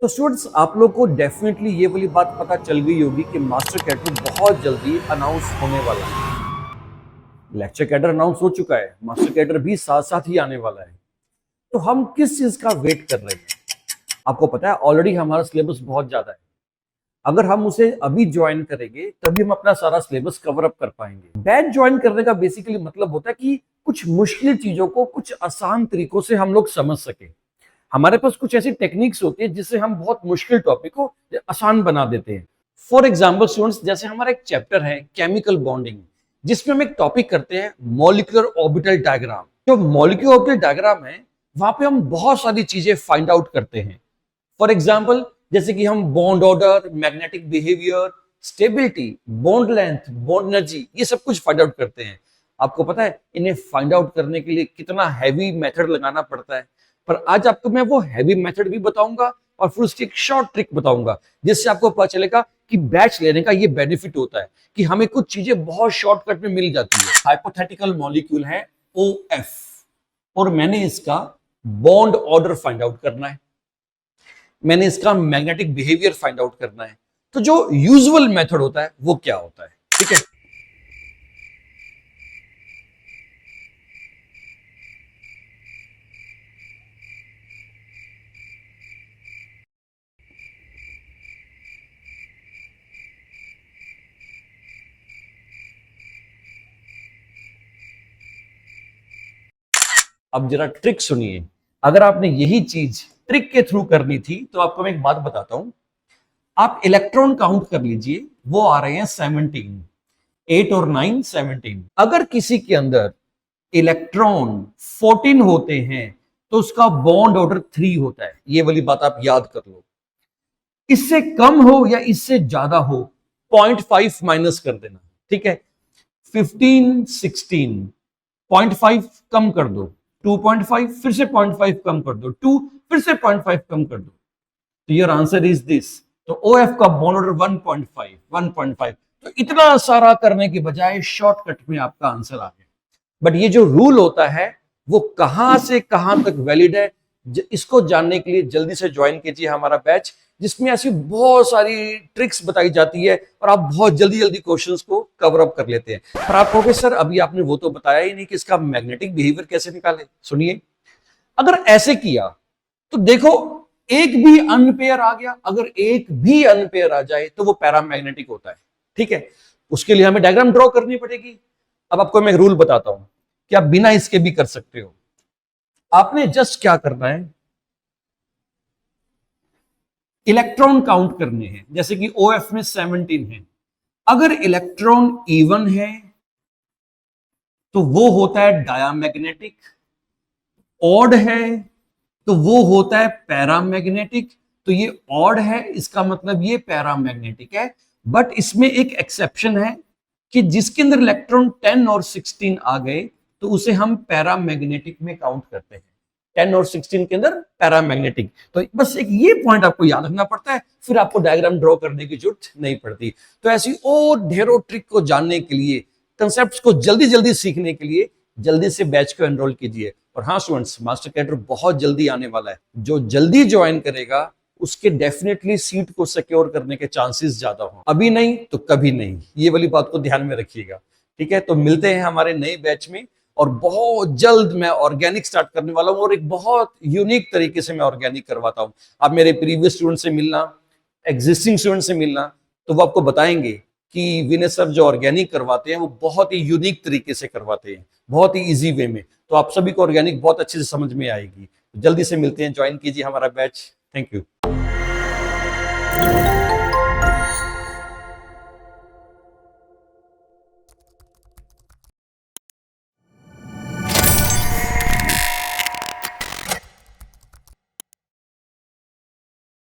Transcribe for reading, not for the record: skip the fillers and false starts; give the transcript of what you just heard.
तो स्टूडेंट्स, आप लोग को डेफिनेटली ये वाली बात पता चल गई होगी कि मास्टर कैडर बहुत जल्दी अनाउंस होने वाला है। लेक्चर कैडर अनाउंस हो चुका है, मास्टर कैडर भी साथ साथ ही आने वाला है। तो हम किस चीज का वेट कर रहे हैं? आपको पता है ऑलरेडी हमारा सिलेबस बहुत ज्यादा है। अगर हम उसे अभी ज्वाइन करेंगे तभी हम अपना सारा सिलेबस कवर अप कर पाएंगे। बैच ज्वाइन करने का बेसिकली मतलब होता है कि कुछ मुश्किल चीजों को कुछ आसान तरीकों से हम लोग समझ सके। हमारे पास कुछ ऐसी टेक्निक्स होती है जिससे हम बहुत मुश्किल टॉपिक को आसान बना देते हैं। फॉर एग्जाम्पल स्टूडेंट्स, जैसे हमारा एक चैप्टर है केमिकल बॉन्डिंग, जिसमें हम एक टॉपिक करते हैं मॉलिक्यूलर ऑर्बिटल डायग्राम। जो मॉलिक्यूलर ऑर्बिटल डायग्राम है वहां पे हम बहुत सारी चीजें फाइंड आउट करते हैं। फॉर एग्जाम्पल, जैसे कि हम bond order, magnetic behaviour, stability, bond length, bond energy, ये सब कुछ फाइंड आउट करते हैं। आपको पता है इन्हें फाइंड आउट करने के लिए कितना हैवी मेथड लगाना पड़ता है। पर आज आपको मैं वो हैवी मेथड भी बताऊंगा और फिर उसकी एक शॉर्ट ट्रिक बताऊंगा, जिससे आपको पता चलेगा कि बैच लेने का ये बेनिफिट होता है कि हमें कुछ चीजें बहुत शॉर्टकट में मिल जाती है। हाइपोथेटिकल मॉलिक्यूल है OF और मैंने इसका बॉन्ड ऑर्डर फाइंड आउट करना है, मैंने इसका मैग्नेटिक बिहेवियर फाइंड आउट करना है। तो जो यूजुअल मेथड होता है वो क्या होता है? ठीक है, अब जरा ट्रिक सुनिए। अगर आपने यही चीज ट्रिक के थ्रू करनी थी तो आपको मैं एक बात बताता हूं। आप इलेक्ट्रॉन काउंट कर लीजिए, वो आ रहे हैं 17, 8 और 9 17। अगर किसी के अंदर इलेक्ट्रॉन 14 होते हैं तो उसका बॉन्ड ऑर्डर 3 होता है। ये वाली बात आप याद कर लो। इससे कम हो या इससे ज्यादा हो 0.5 माइनस कर देना। ठीक है, 15 16, 0.5 कम कर दो, 2.5, फिर से 0.5 कम कर दो, 2, फिर से 0.5 कम कर दो। तो योर आंसर इज दिस। तो OF का बॉन्ड ऑर्डर 1.5, 1.5। तो इतना सारा करने के बजाय शॉर्टकट में आपका आंसर आ गया। बट ये जो रूल होता है वो कहां से कहां तक वैलिड है, इसको जानने के लिए जल्दी से ज्वाइन कीजिए हमारा बैच, जिसमें ऐसी बहुत सारी ट्रिक्स बताई जाती है और आप बहुत जल्दी जल्दी क्वेश्चंस को कवर अप कर लेते हैं। पर आप कहोगे सर अभी आपने वो तो बताया ही नहीं कि इसका मैग्नेटिक बिहेवियर कैसे निकाले। सुनिए, अगर ऐसे किया तो देखो एक भी अनपेयर आ गया, अगर एक भी अनपेयर आ जाए तो वो पैरामैग्नेटिक होता है। ठीक है, उसके लिए हमें डायग्राम ड्रॉ करनी पड़ेगी। अब आपको मैं एक रूल बताता हूं कि आप बिना इसके भी कर सकते हो। आपने जस्ट क्या करना है, इलेक्ट्रॉन काउंट करने हैं। जैसे कि OF में 17 है, अगर इलेक्ट्रॉन इवन है तो वो होता है डायामैग्नेटिक, ऑड है तो वो होता है पैरामैग्नेटिक। तो ये ऑड है, इसका मतलब ये पैरामैग्नेटिक है। बट इसमें एक एक्सेप्शन है कि जिसके अंदर इलेक्ट्रॉन 10 और 16 आ गए तो उसे हम पैरामैग्नेटिक में काउंट करते हैं। 10 और 16 के अंदर पैरामैग्नेटिक। तो बस एक ये पॉइंट आपको याद रखना पड़ता है, फिर आपको डायग्राम ड्रॉ करने की जरूरत नहीं पड़ती। तो ऐसी और ढेरों ट्रिक को जानने के लिए, कंसेप्ट्स को जल्दी जल्दी सीखने के लिए जल्दी से बैच को एनरोल कीजिए। और हाँ स्टूडेंट्स, मास्टर कैडर बहुत जल्दी आने वाला है। जो जल्दी ज्वाइन करेगा उसके डेफिनेटली सीट को सिक्योर करने के चांसेस ज्यादा हो। अभी नहीं तो कभी नहीं, ये वाली बात को ध्यान में रखिएगा। ठीक है, तो मिलते हैं हमारे नए बैच में। और बहुत जल्द मैं ऑर्गेनिक स्टार्ट करने वाला हूं और एक बहुत यूनिक तरीके से मैं ऑर्गेनिक करवाता हूं। आप मेरे प्रीवियस स्टूडेंट से मिलना, एग्जिस्टिंग स्टूडेंट से मिलना, तो वो आपको बताएंगे कि विनय सर जो ऑर्गेनिक करवाते हैं वो बहुत ही यूनिक तरीके से करवाते हैं, बहुत ही इजी वे में। तो आप सभी को ऑर्गेनिक बहुत अच्छे से समझ में आएगी। जल्दी से मिलते हैं, ज्वाइन कीजिए हमारा बैच। Thank you.